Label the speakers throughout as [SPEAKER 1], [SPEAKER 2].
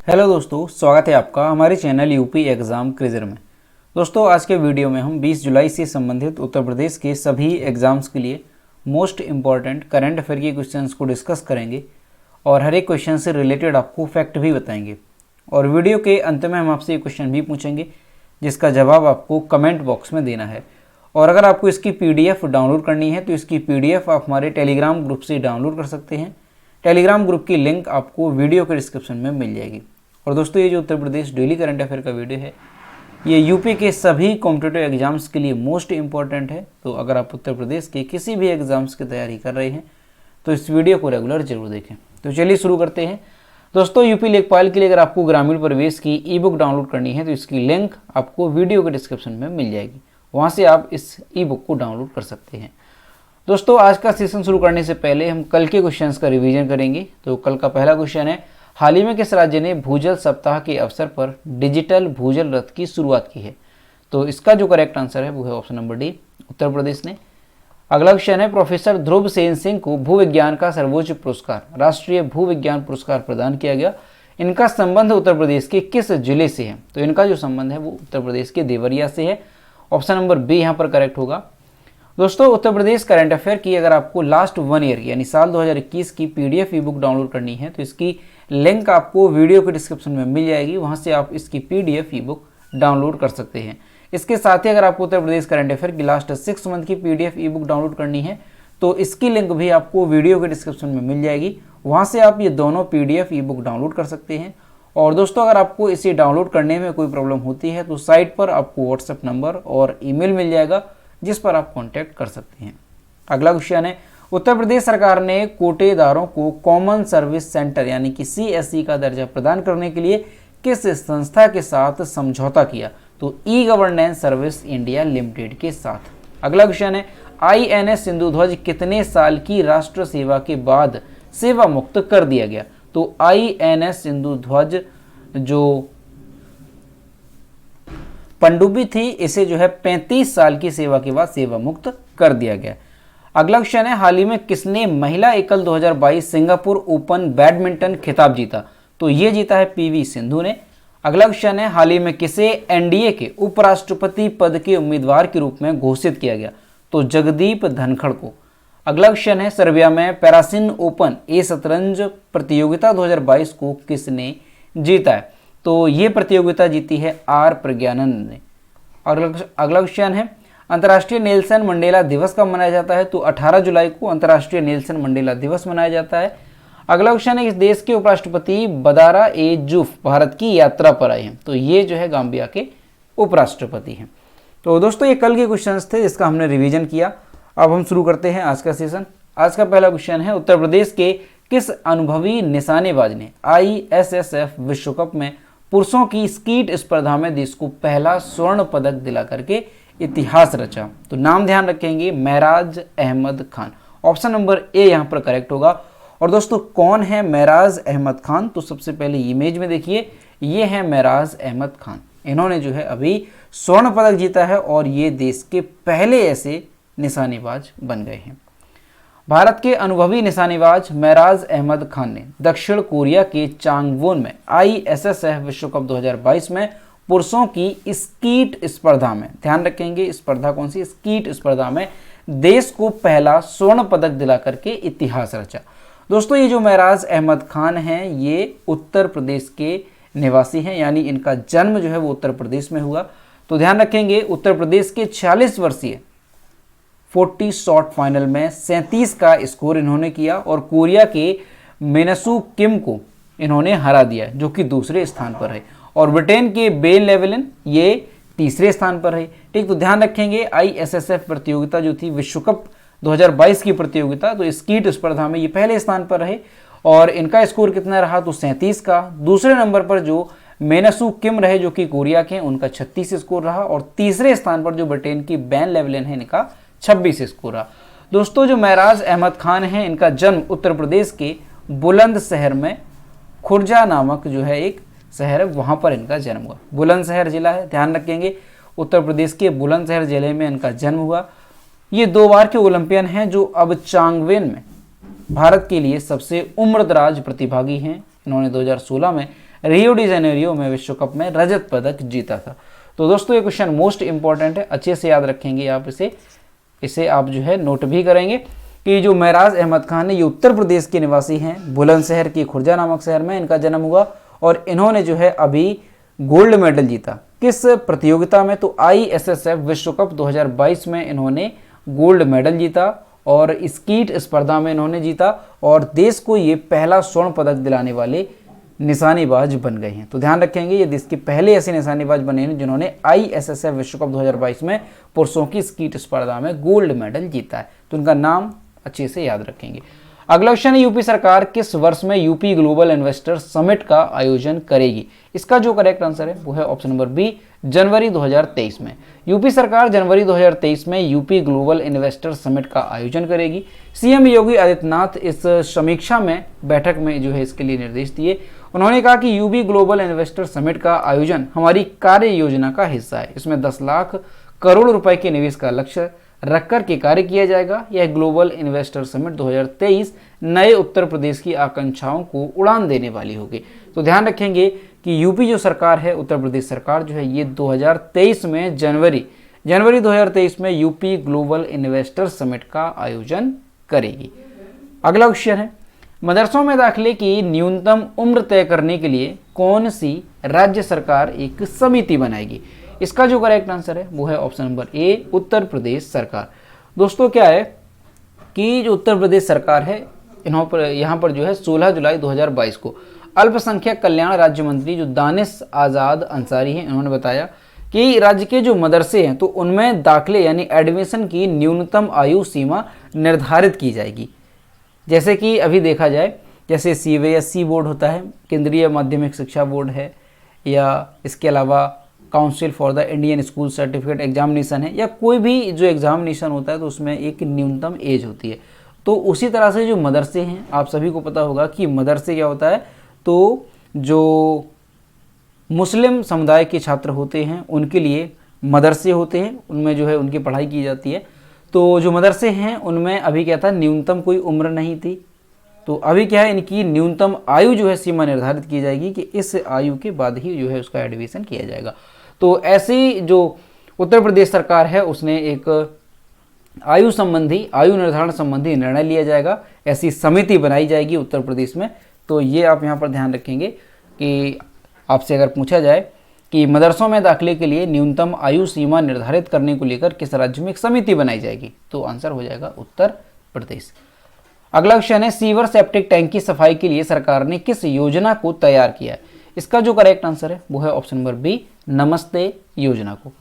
[SPEAKER 1] Hello दोस्तों, स्वागत है आपका हमारे चैनल यूपी एग्ज़ाम क्विज़र में। दोस्तों, आज के वीडियो में हम 20 जुलाई से संबंधित उत्तर प्रदेश के सभी एग्ज़ाम्स के लिए मोस्ट इम्पॉर्टेंट करंट अफेयर के क्वेश्चंस को डिस्कस करेंगे और हर एक क्वेश्चन से रिलेटेड आपको फैक्ट भी बताएंगे। और वीडियो के अंत में हम आपसे एक क्वेश्चन भी पूछेंगे जिसका जवाब आपको कमेंट बॉक्स में देना है। और अगर आपको इसकी PDF डाउनलोड करनी है तो इसकी PDF आप हमारे टेलीग्राम ग्रुप से डाउनलोड कर सकते हैं। टेलीग्राम ग्रुप की लिंक आपको वीडियो के डिस्क्रिप्शन में मिल जाएगी। और दोस्तों, ये जो Uttar Pradesh daily current affair का वीडियो है ये यूपी के सभी कॉम्पिटिटिव एग्जाम्स के लिए मोस्ट इंपॉर्टेंट है। तो अगर आप उत्तर प्रदेश के किसी भी एग्जाम्स की तैयारी कर रहे हैं तो इस वीडियो को रेगुलर जरूर देखें। तो चलिए शुरू करते हैं। दोस्तों, यूपी लेखपाल के लिए अगर आपको ग्रामीण प्रवेश की ई-बुक डाउनलोड करनी है तो इसकी लिंक आपको वीडियो के डिस्क्रिप्शन में मिल जाएगी, वहाँ से आप इस ई-बुक को डाउनलोड कर सकते हैं। दोस्तों, आज का सेशन शुरू करने से पहले हम कल के क्वेश्चंस का रिवीजन करेंगे। तो कल का पहला क्वेश्चन है, हाल ही में किस राज्य ने भूजल सप्ताह के अवसर पर डिजिटल भूजल रथ की शुरुआत की है? तो इसका जो करेक्ट आंसर है वो है option number D, Uttar Pradesh ने। अगला क्वेश्चन है, प्रोफेसर ध्रुव सेन सिंह को भूविज्ञान का सर्वोच्च पुरस्कार राष्ट्रीय भूविज्ञान पुरस्कार प्रदान किया गया। इनका संबंध उत्तर प्रदेश के किस जिले से है? तो इनका जो संबंध है वो उत्तर प्रदेश के देवरिया से है। ऑप्शन नंबर बी यहाँ पर करेक्ट होगा। दोस्तों, उत्तर प्रदेश करंट अफेयर की अगर आपको लास्ट 1 ईयर यानी साल 2021 की PDF ई-बुक डाउनलोड करनी है तो इसकी लिंक आपको वीडियो के डिस्क्रिप्शन में मिल जाएगी, वहाँ से आप इसकी PDF ई-बुक डाउनलोड कर सकते हैं। इसके साथ ही अगर आपको उत्तर प्रदेश करंट अफेयर की लास्ट 6 मंथ की PDF ई-बुक डाउनलोड करनी है तो इसकी लिंक भी आपको वीडियो के डिस्क्रिप्शन में मिल जाएगी, वहाँ से आप ये दोनों PDF ई-बुक डाउनलोड कर सकते हैं। और दोस्तों, अगर आपको इसे डाउनलोड करने में कोई प्रॉब्लम होती है तो साइट पर आपको व्हाट्सएप नंबर और ईमेल मिल जाएगा जिस पर आप कांटेक्ट कर सकते हैं। अगला क्वेश्चन है, उत्तर प्रदेश सरकार ने कोटेदारों को कॉमन सर्विस सेंटर यानी कि CSE का दर्जा प्रदान करने के लिए किस संस्था के साथ समझौता किया? तो ई-गवर्नेंस सर्विस इंडिया लिमिटेड के साथ। अगला क्वेश्चन है, INS सिंधुध्वज कितने साल की राष्ट्र सेवा के बाद सेवा मुक्त कर दिया गया? तो INS सिंधुध्वज जो पनडुब्बी थी इसे जो है 35 साल की सेवा के बाद सेवा मुक्त कर दिया गया। अगला क्वेश्चन है, हाल ही में किसने महिला एकल 2022 सिंगापुर ओपन बैडमिंटन खिताब जीता? तो ये जीता है PV सिंधु ने। अगला क्वेश्चन है, हाल ही में किसे NDA के उपराष्ट्रपति पद के उम्मीदवार के रूप में घोषित किया गया? तो जगदीप धनखड़ को। अगला क्वेश्चन है, सर्बिया में पैरासिन ओपन शतरंज प्रतियोगिता 2022 को किसने जीता है? तो ये प्रतियोगिता जीती है R प्रज्ञानंद ने। अगला क्वेश्चन है, अंतर्राष्ट्रीय नेल्सन मंडेला दिवस कब मनाया जाता है? तो 18 जुलाई को अंतर्राष्ट्रीय नेल्सन मंडेला दिवस मनाया जाता है। अगला क्वेश्चन है, इस देश के उपराष्ट्रपति बदारा ए जूफ भारत की यात्रा पर आए हैं? तो ये जो है गाम्बिया के उपराष्ट्रपति हैं। तो दोस्तों, ये कल के क्वेश्चंस थे जिसका हमने रिवीजन किया। अब हम शुरू करते हैं आज का सेशन। आज का पहला क्वेश्चन है, उत्तर प्रदेश के किस अनुभवी निशानेबाज ने ISSF विश्व कप में पुरुषों की स्कीट स्पर्धा में देश को पहला स्वर्ण पदक दिला करके इतिहास रचा? तो नाम ध्यान रखेंगे, Maharaj Ahmad Khan. Option number A यहाँ पर करेक्ट होगा। और दोस्तों, कौन है महराज अहमद खान? तो सबसे पहले इमेज में देखिए, ये है महराज अहमद खान। इन्होंने जो है अभी स्वर्ण पदक जीता है और ये देश के पहले ऐसे निशानेबाज बन गए हैं। भारत के अनुभवी निशानेबाज महराज अहमद खान ने दक्षिण कोरिया के चांगवोन में ISSF विश्व कप 2022 में पुरुषों की स्कीट स्पर्धा में, ध्यान रखेंगे स्पर्धा कौन सी, स्कीट स्पर्धा में देश को पहला स्वर्ण पदक दिला करके इतिहास रचा। दोस्तों, ये जो महराज अहमद खान हैं ये उत्तर प्रदेश के निवासी हैं, यानी इनका जन्म जो है वो उत्तर प्रदेश में हुआ। तो ध्यान रखेंगे, उत्तर प्रदेश के 46 वर्षीय 40 शॉट फाइनल में 37 का स्कोर इन्होंने किया और कोरिया के मिनसू किम को इन्होंने हरा दिया जो कि दूसरे स्थान पर है। और ब्रिटेन के बेन लेवलिन ये तीसरे स्थान पर है। ठीक, तो ध्यान रखेंगे ISSF प्रतियोगिता जो थी विश्व कप 2022 की प्रतियोगिता, तो स्कीट स्पर्धा में ये पहले स्थान पर रहे और इनका स्कोर कितना रहा? तो 37 का। दूसरे नंबर पर जो मेनसू किम रहे जो कि कोरिया के, उनका 36 स्कोर रहा और तीसरे स्थान पर जो ब्रिटेन की बेन लेवलिन है इनका 26 स्कोर रहा। दोस्तों, जो महराज अहमद खान हैं इनका जन्म उत्तर प्रदेश के बुलंदशहर में खुर्जा नामक जो है एक शहर है, वहाँ पर इनका जन्म हुआ। बुलंदशहर जिला है, ध्यान रखेंगे उत्तर प्रदेश के बुलंदशहर जिले में इनका जन्म हुआ। ये 2 बार के ओलंपियन हैं जो अब चांगवेन में भारत के लिए सबसे उम्रदराज प्रतिभागी हैं। इन्होंने 2016 में रियो डी जेनेरियो में विश्व कप में रजत पदक जीता था। तो दोस्तों ये क्वेश्चन मोस्ट इंपॉर्टेंट है, अच्छे से याद रखेंगे आप इसे आप जो है नोट भी करेंगे कि जो महराज अहमद खान है ये उत्तर प्रदेश के निवासी हैं, बुलंदशहर की खुर्जा नामक शहर में इनका जन्म हुआ और इन्होंने जो है अभी गोल्ड मेडल जीता। किस प्रतियोगिता में? तो ISSF विश्व कप 2022 में इन्होंने गोल्ड मेडल जीता और स्कीट स्पर्धा में इन्होंने जीता और देश को ये पहला स्वर्ण पदक दिलाने वाले निशानेबाज बन गए हैं। तो ध्यान रखेंगे ये देश के पहले ऐसे निशानेबाज बने हैं जिन्होंने ISSF विश्व कप 2022 में पुरुषों की स्कीट स्पर्धा में गोल्ड मेडल जीता है। तो उनका नाम अच्छे से याद रखेंगे। अगला क्वेश्चन है, यूपी सरकार किस वर्ष में यूपी ग्लोबल इन्वेस्टर समिट का आयोजन करेगी? इसका जो करेक्ट आंसर है वो है ऑप्शन नंबर बी, जनवरी 2023 में। यूपी सरकार जनवरी 2023 में यूपी ग्लोबल इन्वेस्टर समिट का आयोजन करेगी। सीएम योगी आदित्यनाथ इस समीक्षा में बैठक में जो है इसके लिए निर्देश दिए। उन्होंने कहा कि यूपी ग्लोबल इन्वेस्टर समिट का आयोजन हमारी कार्य योजना का हिस्सा है। इसमें 10 लाख करोड़ रुपए के निवेश का लक्ष्य रखकर के कार्य किया जाएगा। यह ग्लोबल इन्वेस्टर समिट 2023 नए उत्तर प्रदेश की आकांक्षाओं को उड़ान देने वाली होगी। तो ध्यान रखेंगे कि यूपी जो सरकार है, उत्तर प्रदेश सरकार जो है ये 2023 में जनवरी 2023 में यूपी ग्लोबल इन्वेस्टर समिट का आयोजन करेगी। अगला क्वेश्चन है, मदरसों में दाखिले की न्यूनतम उम्र तय करने के लिए कौन सी राज्य सरकार एक समिति बनाएगी? इसका जो करेक्ट आंसर है वो है ऑप्शन नंबर ए, उत्तर प्रदेश सरकार। दोस्तों क्या है कि जो उत्तर प्रदेश सरकार है यहाँ पर जो है 16 जुलाई 2022 को अल्पसंख्यक कल्याण राज्य मंत्री जो दानिश आज़ाद अंसारी हैं, इन्होंने बताया कि राज्य के जो मदरसे हैं तो उनमें दाखिले यानी एडमिशन की न्यूनतम आयु सीमा निर्धारित की जाएगी। जैसे कि अभी देखा जाए, जैसे CBSE बोर्ड होता है, केंद्रीय माध्यमिक शिक्षा बोर्ड है, या इसके अलावा council for the Indian school certificate examination है, या कोई भी जो एग्जामिनेशन होता है तो उसमें एक न्यूनतम एज होती है। तो उसी तरह से जो मदरसे हैं, आप सभी को पता होगा कि मदरसे क्या होता है, तो जो मुस्लिम समुदाय के छात्र होते हैं उनके लिए मदरसे होते हैं, उनमें जो है उनकी पढ़ाई की जाती है। तो जो मदरसे हैं उनमें अभी क्या था, न्यूनतम कोई उम्र नहीं थी। तो अभी क्या है, इनकी न्यूनतम आयु जो है सीमा निर्धारित की जाएगी कि इस आयु के बाद ही जो है उसका एडमिशन किया जाएगा। तो ऐसी जो उत्तर प्रदेश सरकार है उसने एक आयु निर्धारण संबंधी निर्णय लिया जाएगा, ऐसी समिति बनाई जाएगी उत्तर प्रदेश में। तो ये आप यहाँ पर ध्यान रखेंगे कि आपसे अगर पूछा जाए कि मदरसों में दाखिले के लिए न्यूनतम आयु सीमा निर्धारित करने को लेकर किस राज्य में एक समिति बनाई जाएगी, तो आंसर हो जाएगा उत्तर प्रदेश। अगला क्वेश्चन है, सीवर सेप्टिक टैंक की सफाई के लिए सरकार ने किस योजना को तैयार किया है? इसका जो करेक्ट आंसर है वो है ऑप्शन नंबर बी, नमस्ते योजना को।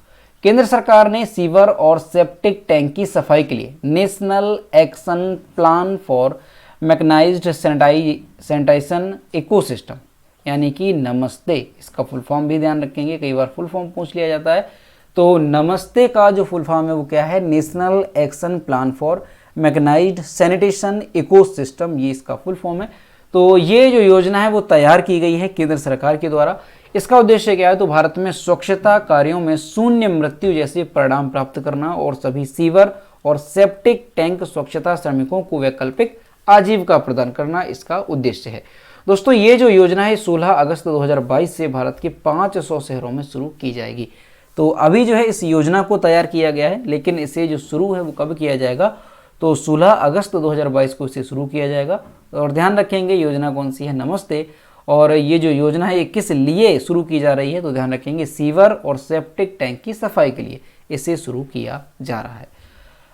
[SPEAKER 1] केंद्र सरकार ने सीवर और सेप्टिक टैंक की सफाई के लिए national action plan for mechanised sanitisation ecosystem यानी कि नमस्ते, इसका फुल फॉर्म भी ध्यान रखेंगे, कई बार फुल फॉर्म पूछ लिया जाता है। तो नमस्ते का जो फुल फॉर्म है वो क्या है, national action plan for mechanised sanitation ecosystem, ये इसका फुल फॉर्म है। तो ये जो योजना है वो तैयार की गई है केंद्र सरकार के द्वारा। इसका उद्देश्य क्या है, तो भारत में स्वच्छता कार्यों में शून्य मृत्यु जैसे परिणाम प्राप्त करना और सभी सीवर और सेप्टिक टैंक स्वच्छता श्रमिकों को वैकल्पिक आजीविका प्रदान करना इसका उद्देश्य है। दोस्तों ये जो योजना है 16 अगस्त 2022 से भारत के 500 शहरों में शुरू की जाएगी। तो अभी जो है इस योजना को तैयार किया गया है, लेकिन इसे जो शुरू है वो कब किया जाएगा, तो 16 अगस्त 2022 को इसे शुरू किया जाएगा। और ध्यान रखेंगे योजना कौन सी है, नमस्ते। और ये जो योजना है ये किस लिए शुरू की जा रही है, तो ध्यान रखेंगे सीवर और सेप्टिक टैंक की सफाई के लिए इसे शुरू किया जा रहा है।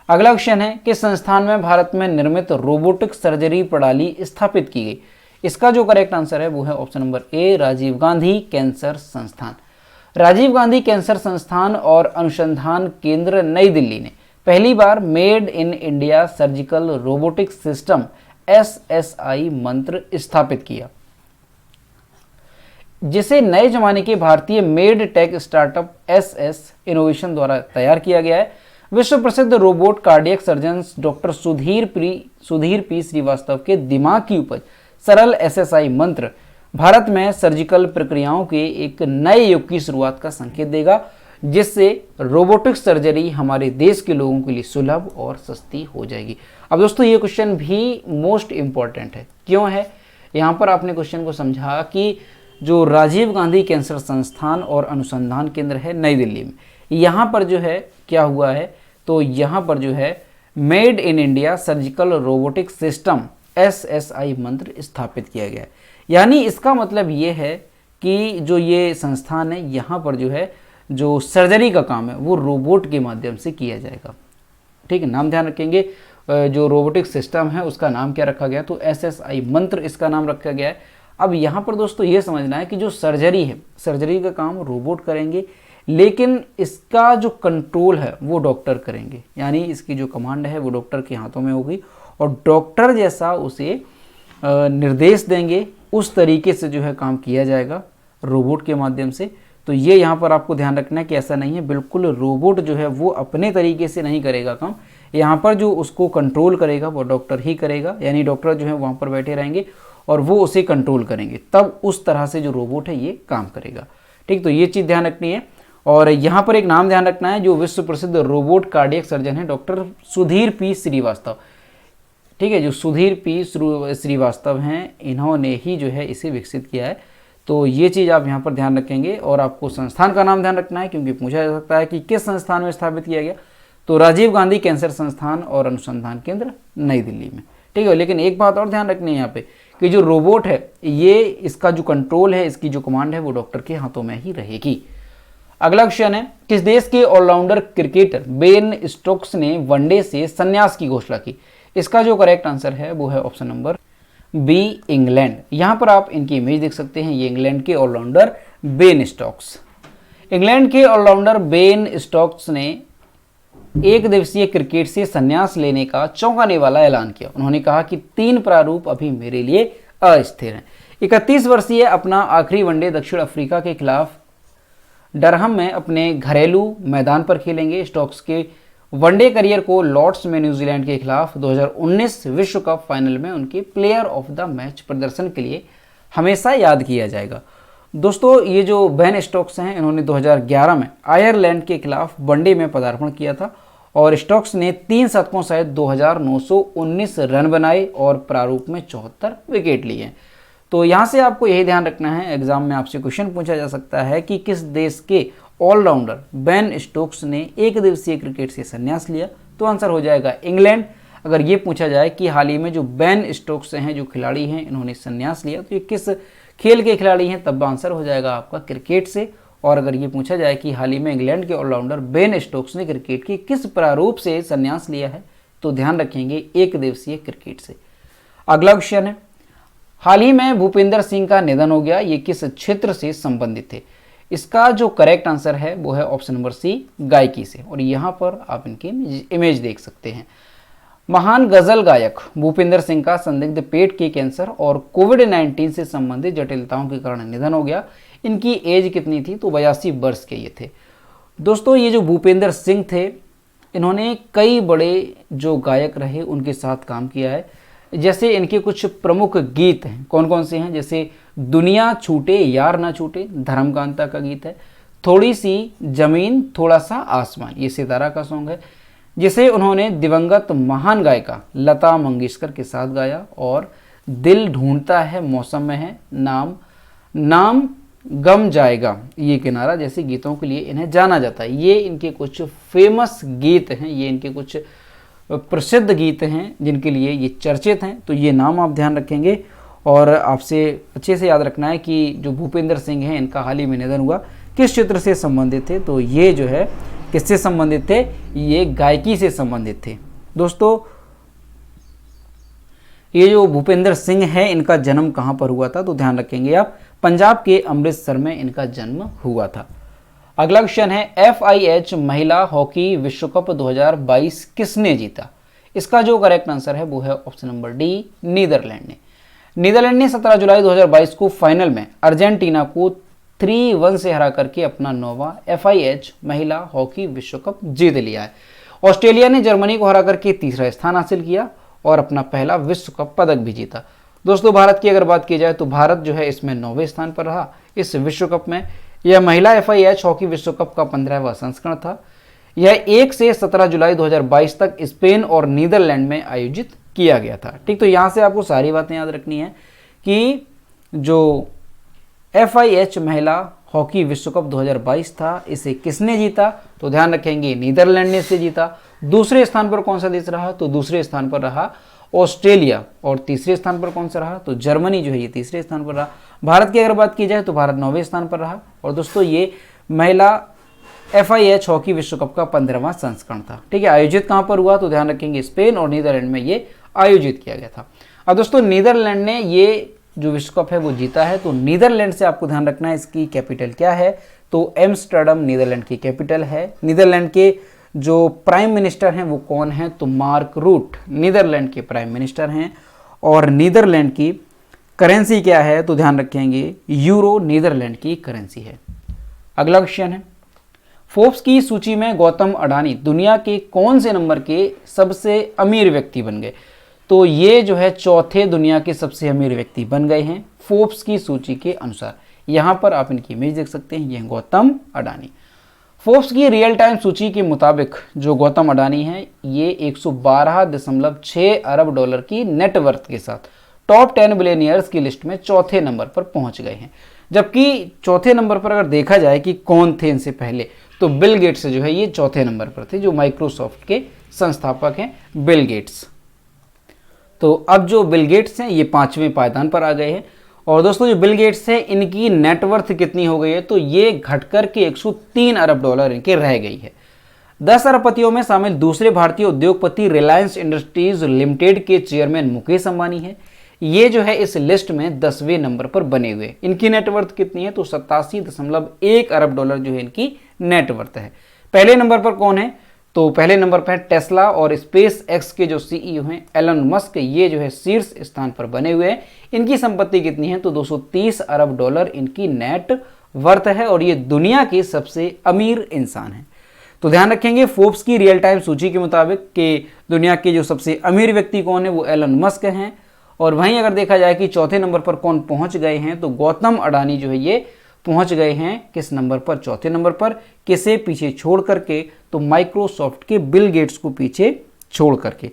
[SPEAKER 1] अगला क्वेश्चन है, किस संस्थान में भारत में निर्मित रोबोटिक सर्जरी प्रणाली स्थापित की गई? इसका जो करेक्ट आंसर है वो है option number A, Rajiv Gandhi cancer संस्थान। राजीव गांधी कैंसर संस्थान और अनुसंधान केंद्र नई दिल्ली ने पहली बार made in India surgical robotic system SSI Mantra स्थापित किया, जिसे नए जमाने के भारतीय med tech startup SS innovation द्वारा तैयार किया गया है। विश्व प्रसिद्ध robot cardiac surgeon doctor Sudhir P Srivastava के दिमाग की उपज सरल SSI मंत्र भारत में सर्जिकल प्रक्रियाओं के एक नए युग की शुरुआत का संकेत देगा, जिससे रोबोटिक सर्जरी हमारे देश के लोगों के लिए सुलभ और सस्ती हो जाएगी। अब दोस्तों ये क्वेश्चन भी मोस्ट इम्पॉर्टेंट है। क्यों है? यहाँ पर आपने क्वेश्चन को समझा कि जो राजीव गांधी कैंसर संस्थान और अनुसंधान केंद्र है नई दिल्ली में, यहाँ पर जो है क्या हुआ है, तो यहाँ पर जो है made in India surgical robotic system SSI Mantra स्थापित किया गया है। यानी इसका मतलब ये है कि जो ये संस्थान है यहाँ पर जो है जो सर्जरी का काम है वो रोबोट के माध्यम से किया जाएगा। ठीक है, नाम ध्यान रखेंगे, जो रोबोटिक सिस्टम है उसका नाम क्या रखा गया, तो SSI मंत्र इसका नाम रखा गया है। अब यहाँ पर दोस्तों ये समझना है कि जो सर्जरी है, सर्जरी का काम रोबोट करेंगे, लेकिन इसका जो कंट्रोल है वो डॉक्टर करेंगे। यानी इसकी जो कमांड है वो डॉक्टर के हाथों में होगी और डॉक्टर जैसा उसे निर्देश देंगे, उस तरीके से जो है काम किया जाएगा रोबोट के माध्यम से। तो ये यहाँ पर आपको ध्यान रखना है कि ऐसा नहीं है, बिल्कुल रोबोट जो है वो अपने तरीके से नहीं करेगा काम। यहाँ पर जो उसको कंट्रोल करेगा वो डॉक्टर ही करेगा, यानी डॉक्टर जो है वहाँ पर बैठे रहेंगे और वो उसे कंट्रोल करेंगे, तब उस तरह से जो रोबोट है ये काम करेगा। ठीक, तो ये चीज़ ध्यान रखनी है। और यहाँ पर एक नाम ध्यान रखना है, जो विश्व प्रसिद्ध रोबोट कार्डियक सर्जन है डॉक्टर सुधीर पी श्रीवास्तव। ठीक है, जो सुधीर पी श्रीवास्तव हैं, इन्होंने ही जो है इसे विकसित किया है। तो ये चीज़ आप यहाँ पर ध्यान रखेंगे और आपको संस्थान का नाम ध्यान रखना है, क्योंकि पूछा जा सकता है कि किस संस्थान में स्थापित किया गया, तो राजीव गांधी कैंसर संस्थान और अनुसंधान केंद्र नई दिल्ली में। ठीक है, लेकिन एक बात और ध्यान रखनी है यहाँ पे कि जो रोबोट है ये, इसका जो कंट्रोल है, इसकी जो कमांड है वो डॉक्टर के हाथों में ही रहेगी। अगला क्वेश्चन है, किस देश के ऑलराउंडर क्रिकेटर बेन स्टोक्स ने वनडे से संन्यास की घोषणा की? इसका जो करेक्ट आंसर है वो है ऑप्शन नंबर बी, इंग्लैंड। यहां पर आप इनकी इमेज देख सकते हैं, ये इंग्लैंड के ऑलराउंडर बेन स्टोक्स। इंग्लैंड के ऑलराउंडर बेन स्टोक्स ने एक दिवसीय क्रिकेट से संन्यास लेने का चौंकाने वाला ऐलान किया। उन्होंने कहा कि 3 प्रारूप अभी मेरे लिए अस्थिर हैं। 31 वर्षीय अपना आखिरी वनडे दक्षिण अफ्रीका के खिलाफ डरहम में अपने घरेलू मैदान पर खेलेंगे। स्टोक्स के वनडे करियर को लॉर्ड्स में न्यूजीलैंड के खिलाफ 2019 विश्व कप फाइनल में उनके प्लेयर ऑफ द मैच प्रदर्शन के लिए हमेशा याद किया जाएगा। दोस्तों, ये जो बेन स्टोक्स हैं, इन्होंने 2011 में आयरलैंड के खिलाफ वनडे में पदार्पण किया था और स्टोक्स ने 3 शतकों सहित 2919 रन बनाए और प्रारूप में 74 विकेट लिए। तो यहाँ से आपको यही ध्यान रखना है, एग्जाम में आपसे क्वेश्चन पूछा जा सकता है कि किस देश के ऑलराउंडर बेन स्टोक्स ने एक दिवसीय क्रिकेट से संन्यास लिया, तो आंसर हो जाएगा इंग्लैंड। अगर ये पूछा जाए कि हाल ही में जो बेन स्टोक्स हैं, जो खिलाड़ी हैं, इन्होंने संन्यास लिया, तो ये किस खेल के खिलाड़ी हैं, तब आंसर हो जाएगा आपका क्रिकेट से। और अगर ये पूछा जाए कि हाल ही में इंग्लैंड के ऑलराउंडर बेन स्टोक्स ने क्रिकेट के किस प्रारूप से संन्यास लिया है, तो ध्यान रखेंगे एक दिवसीय क्रिकेट से। अगला क्वेश्चन है, हाल ही में भूपेंद्र सिंह का निधन हो गया, ये किस क्षेत्र से संबंधित थे? इसका जो करेक्ट आंसर है वो है ऑप्शन नंबर सी, गायकी से। और यहाँ पर आप इनकी इमेज देख सकते हैं। महान गजल गायक भूपेंद्र सिंह का संदिग्ध पेट के कैंसर और कोविड-19 से संबंधित जटिलताओं के कारण निधन हो गया। इनकी एज कितनी थी? तो 82 वर्ष के ये थे। दोस्तों, ये जो भूपेंद्र सिंह थे, इन्होंने कई बड़े जो गायक रहे उनके साथ काम किया है। जैसे इनके कुछ प्रमुख गीत हैं, कौन कौन से हैं? जैसे दुनिया छूटे यार ना छूटे, धर्मकांता का गीत है। थोड़ी सी जमीन थोड़ा सा आसमान, ये सितारा का सॉन्ग है, जिसे उन्होंने दिवंगत महान गायिका लता मंगेशकर के साथ गाया। और दिल ढूंढता है मौसम में है, नाम गम जाएगा, ये किनारा जैसे गीतों के लिए इन्हें जाना जाता है। ये इनके कुछ फेमस गीत हैं, ये इनके कुछ प्रसिद्ध गीत हैं जिनके लिए ये चर्चित हैं। तो ये नाम आप ध्यान रखेंगे और आपसे अच्छे से याद रखना है कि जो भूपेंद्र सिंह हैं, इनका हाल ही में निधन हुआ, किस क्षेत्र से संबंधित थे? तो ये जो है किससे संबंधित थे? ये गायकी से संबंधित थे। दोस्तों, ये जो भूपेंद्र सिंह है, इनका जन्म कहाँ पर हुआ था? तो ध्यान रखेंगे आप, पंजाब के अमृतसर में इनका जन्म हुआ था। अगला क्वेश्चन है, FIH महिला हॉकी विश्व कप 2022 किसने जीता? इसका जो करेक्ट आंसर है वो है ऑप्शन नंबर डी, नीदरलैंड ने। नीदरलैंड ने 17 जुलाई 2022 को फाइनल में अर्जेंटीना को 3-1 से हरा करके अपना 9वां FIH महिला हॉकी विश्व कप जीत लिया है। ऑस्ट्रेलिया ने जर्मनी को हरा करके तीसरा स्थान हासिल किया और अपना पहला विश्व कप पदक भी जीता। दोस्तों, भारत की अगर बात की जाए तो भारत जो है इसमें 9वें स्थान पर रहा इस विश्व कप में। यह महिला FIH हॉकी विश्व कप का 15वां संस्करण था। यह 1 से 17 जुलाई 2022 तक स्पेन और नीदरलैंड में आयोजित किया गया था। ठीक, तो यहाँ से आपको सारी बातें याद रखनी है कि जो FIH महिला हॉकी विश्व कप 2022 था, इसे किसने जीता? तो ध्यान रखेंगे नीदरलैंड ने इसे जीता। दूसरे स्थान पर कौन सा देश रहा? तो दूसरे स्थान पर रहा ऑस्ट्रेलिया। और तीसरे स्थान पर कौन सा रहा? तो जर्मनी जो है ये तीसरे स्थान पर रहा। भारत की अगर बात की जाए तो भारत 9वें स्थान पर रहा। और दोस्तों ये महिला FIH हॉकी विश्व कप का 15वां संस्करण था। ठीक है, आयोजित कहां पर हुआ? तो ध्यान रखेंगे स्पेन और नीदरलैंड में ये आयोजित किया गया था। अब दोस्तों नीदरलैंड ने ये जो विश्व कप है वो जीता है। तो नीदरलैंड से आपको ध्यान रखना है इसकी कैपिटल क्या है? तो एम्स्टर्डम नीदरलैंड की कैपिटल है। नीदरलैंड के जो प्राइम मिनिस्टर हैं वो कौन है? तो मार्क रूट नीदरलैंड के प्राइम मिनिस्टर हैं। और नीदरलैंड की करेंसी क्या है? तो ध्यान रखेंगे यूरो नीदरलैंड की करेंसी है। अगला क्वेश्चन है, फोर्ब्स की सूची में गौतम अडानी दुनिया के कौन से नंबर के सबसे अमीर व्यक्ति बन गए? तो ये जो है चौथे दुनिया के सबसे अमीर व्यक्ति बन गए हैं फोर्ब्स की सूची के अनुसार। यहां पर आप इनकी इमेज देख सकते हैं, ये गौतम अडानी। फोर्ब्स की रियल टाइम सूची के मुताबिक जो गौतम अडानी है ये 112.6 अरब डॉलर की नेटवर्थ के साथ टॉप 10 बिलियनियर्स की लिस्ट में चौथे नंबर पर पहुंच गए हैं। जबकि चौथे नंबर पर अगर देखा जाए कि कौन थे इनसे पहले, तो बिल गेट्स जो है ये चौथे नंबर पर थे, जो माइक्रोसॉफ्ट के संस्थापक हैं बिल गेट्स। तो अब जो बिल गेट्स हैं ये 5वें पायदान पर आ गए हैं। और दोस्तों जो बिल गेट्स हैं इनकी नेटवर्थ कितनी हो गई है? तो ये घटकर के 103 अरब डॉलर इनके रह गई है। 10 अरबपतियों में शामिल दूसरे भारतीय उद्योगपति रिलायंस इंडस्ट्रीज लिमिटेड के चेयरमैन मुकेश अंबानी है। ये जो है इस लिस्ट में 10वें नंबर पर बने हुए। इनकी नेटवर्थ कितनी है? तो 87.1 अरब डॉलर जो है इनकी नेटवर्थ है। पहले नंबर पर कौन है? तो पहले नंबर पर है टेस्ला और स्पेस एक्स के जो CEO हैं एलन मस्क, ये जो है शीर्ष स्थान पर बने हुए हैं। इनकी संपत्ति कितनी है? तो 230 अरब डॉलर इनकी नेट वर्थ है और ये दुनिया के सबसे अमीर इंसान हैं। तो ध्यान रखेंगे फोर्ब्स की रियल टाइम सूची के मुताबिक कि दुनिया के जो सबसे अमीर व्यक्ति कौन है? वो एलन मस्क हैं। और वहीं अगर देखा जाए कि चौथे नंबर पर कौन पहुंच गए हैं, तो गौतम अडानी जो है ये पहुंच गए हैं किस नंबर पर? चौथे नंबर पर। किसे पीछे छोड़ करके? तो माइक्रोसॉफ्ट के बिल गेट्स को पीछे छोड़ करके।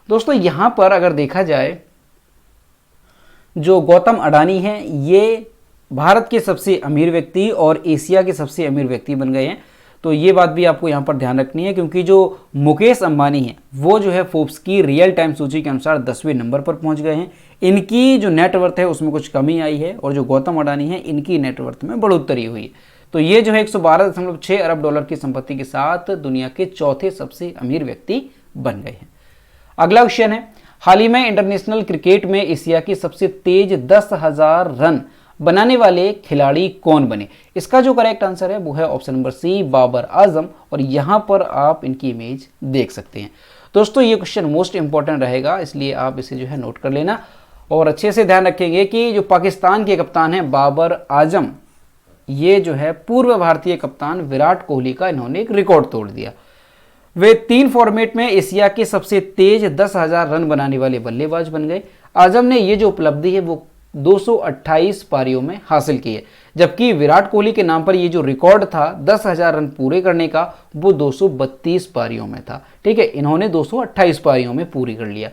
[SPEAKER 1] दोस्तों यहां पर अगर देखा जाए जो गौतम अडानी हैं ये भारत के सबसे अमीर व्यक्ति और एशिया के सबसे अमीर व्यक्ति बन गए हैं। तो ये बात भी आपको यहाँ पर ध्यान रखनी है, क्योंकि जो मुकेश अंबानी है वो जो है फोर्ब्स की रियल टाइम सूची के अनुसार 10वें नंबर पर पहुंच गए हैं। इनकी जो नेटवर्थ है उसमें कुछ कमी आई है और जो गौतम अडानी है इनकी नेटवर्थ में बढ़ोतरी हुई है। तो ये जो है 112.6 अरब डॉलर की संपत्ति के साथ दुनिया के चौथे सबसे अमीर व्यक्ति बन गए हैं। अगला क्वेश्चन है, हाल ही में इंटरनेशनल क्रिकेट में एशिया की सबसे तेज 10,000 रन बनाने वाले खिलाड़ी कौन बने? इसका जो करेक्ट आंसर है वो है option number C, Babar Azam. और यहां पर आप इनकी इमेज देख सकते हैं। दोस्तों ये क्वेश्चन मोस्ट इंपॉर्टेंट रहेगा, इसलिए आप इसे जो है नोट कर लेना और अच्छे से ध्यान रखेंगे कि जो पाकिस्तान के कप्तान हैं बाबर आजम, ये जो है पूर्व भारतीय कप्तान विराट कोहली का इन्होंने एक रिकॉर्ड तोड़ दिया। वे 3 फॉर्मेट में एशिया के सबसे तेज 10,000 रन बनाने वाले बल्लेबाज बन गए। आजम ने ये जो उपलब्धि है वो 228 पारियों में हासिल की है, जबकि विराट कोहली के नाम पर ये जो रिकॉर्ड था 10,000 रन पूरे करने का वो 232 पारियों में था। ठीक है, इन्होंने 228 पारियों में पूरी कर लिया।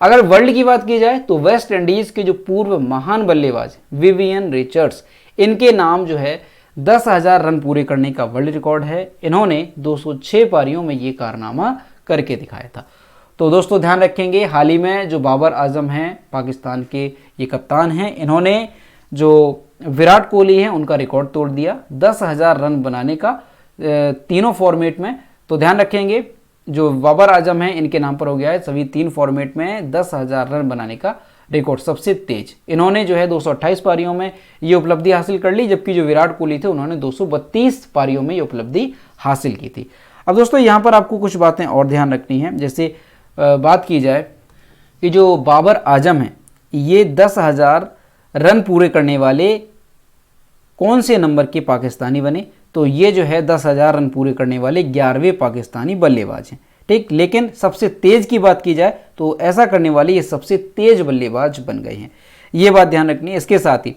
[SPEAKER 1] अगर वर्ल्ड की बात की जाए तो वेस्ट इंडीज के जो पूर्व महान बल्लेबाज विवियन रिचर्ड्स, इनके नाम जो है 10,000 रन पूरे करने का वर्ल्ड रिकॉर्ड है। इन्होंने 206 पारियों में ये कारनामा करके दिखाया था। तो दोस्तों ध्यान रखेंगे, हाल ही में जो बाबर आजम हैं पाकिस्तान के ये कप्तान हैं, इन्होंने जो विराट कोहली हैं उनका रिकॉर्ड तोड़ दिया 10,000 रन बनाने का तीनों फॉर्मेट में। तो ध्यान रखेंगे जो बाबर आजम हैं इनके नाम पर हो गया है सभी 3 फॉर्मेट में 10,000 रन बनाने का रिकॉर्ड सबसे तेज। इन्होंने जो है 228 पारियों में ये उपलब्धि हासिल कर ली, जबकि जो विराट कोहली थे उन्होंने 232 पारियों में ये उपलब्धि हासिल की थी। अब दोस्तों यहाँ पर आपको कुछ बातें और ध्यान रखनी है। जैसे बात की जाए कि जो बाबर आजम हैं ये 10,000 रन पूरे करने वाले कौन से नंबर के पाकिस्तानी बने? तो ये जो है 10,000 रन पूरे करने वाले 11वें पाकिस्तानी बल्लेबाज हैं। ठीक, लेकिन सबसे तेज की बात की जाए तो ऐसा करने वाले ये सबसे तेज बल्लेबाज बन गए हैं, ये बात ध्यान रखनी है। इसके साथ ही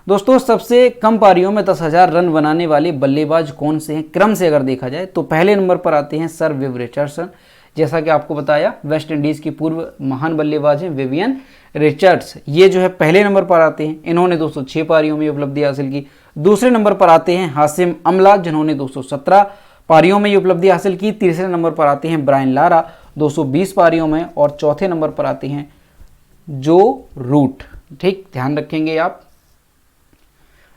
[SPEAKER 1] दोस्तों सबसे कम पारियों में 10,000 रन बनाने वाले बल्लेबाज कौन से हैं क्रम से अगर देखा जाए तो पहले नंबर पर आते हैं सर विव रिचर्डसन, जैसा कि आपको बताया, वेस्ट इंडीज की पूर्व महान बल्लेबाज हैं विवियन रिचर्ड्स, ये जो है पहले नंबर पर आते हैं, इन्होंने 206 पारियों में उपलब्धि हासिल की। दूसरे नंबर पर आते हैं हासिम अमला, जिन्होंने 217 पारियों में ये उपलब्धि हासिल की। तीसरे नंबर पर आते हैं ब्रायन लारा 220 पारियों में, और चौथे नंबर पर आते हैं जो रूट, ठीक ध्यान रखेंगे आप,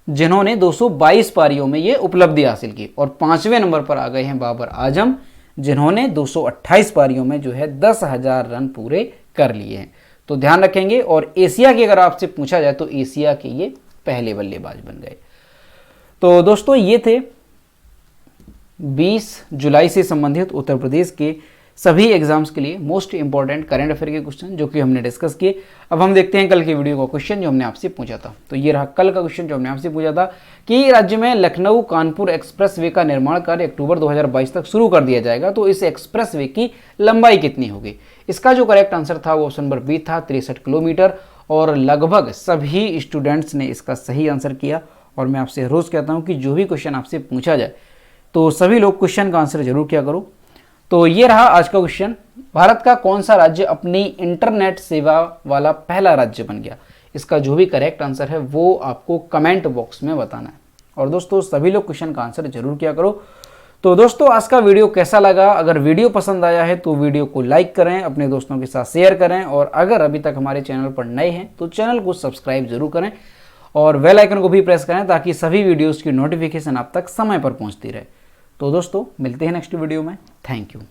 [SPEAKER 1] जिन्होंने 222 पारियों में ये उपलब्धि हासिल की। और पांचवें नंबर पर आ गए हैं बाबर आजम, जिन्होंने 228 पारियों में जो है 10,000 रन पूरे कर लिए हैं। तो ध्यान रखेंगे। और एशिया की अगर आपसे पूछा जाए तो एशिया के ये पहले बल्लेबाज बन गए। तो दोस्तों ये थे 20 जुलाई से संबंधित उत्तर प्रदेश के सभी एग्जाम्स के लिए मोस्ट इंपॉर्टेंट करंट अफेयर के क्वेश्चन जो कि हमने डिस्कस किए। अब हम देखते हैं कल के वीडियो का क्वेश्चन जो हमने आपसे पूछा था। तो ये रहा कल का क्वेश्चन जो हमने आपसे पूछा था कि राज्य में लखनऊ कानपुर एक्सप्रेसवे का निर्माण कार्य अक्टूबर 2022 तक शुरू कर दिया जाएगा, तो इस एक्सप्रेसवे की लंबाई कितनी होगी? इसका जो करेक्ट आंसर था वो ऑप्शन नंबर बी था, 63 किलोमीटर। और लगभग सभी स्टूडेंट्स ने इसका सही आंसर किया। और मैं आपसे रोज कहता हूँ कि जो भी क्वेश्चन आपसे पूछा जाए तो सभी लोग क्वेश्चन का आंसर जरूर किया करो। तो ये रहा आज का क्वेश्चन, भारत का कौन सा राज्य अपनी इंटरनेट सेवा वाला पहला राज्य बन गया? इसका जो भी करेक्ट आंसर है वो आपको कमेंट बॉक्स में बताना है। और दोस्तों सभी लोग क्वेश्चन का आंसर जरूर किया करो। तो दोस्तों आज का वीडियो कैसा लगा? अगर वीडियो पसंद आया है तो वीडियो को लाइक करें, अपने दोस्तों के साथ शेयर करें, और अगर अभी तक हमारे चैनल पर नए हैं तो चैनल को सब्सक्राइब जरूर करें और बेल आइकन को भी प्रेस करें ताकि सभी वीडियोस की नोटिफिकेशन आप तक समय पर पहुंचती रहे। तो दोस्तों मिलते हैं नेक्स्ट वीडियो में। Thank you.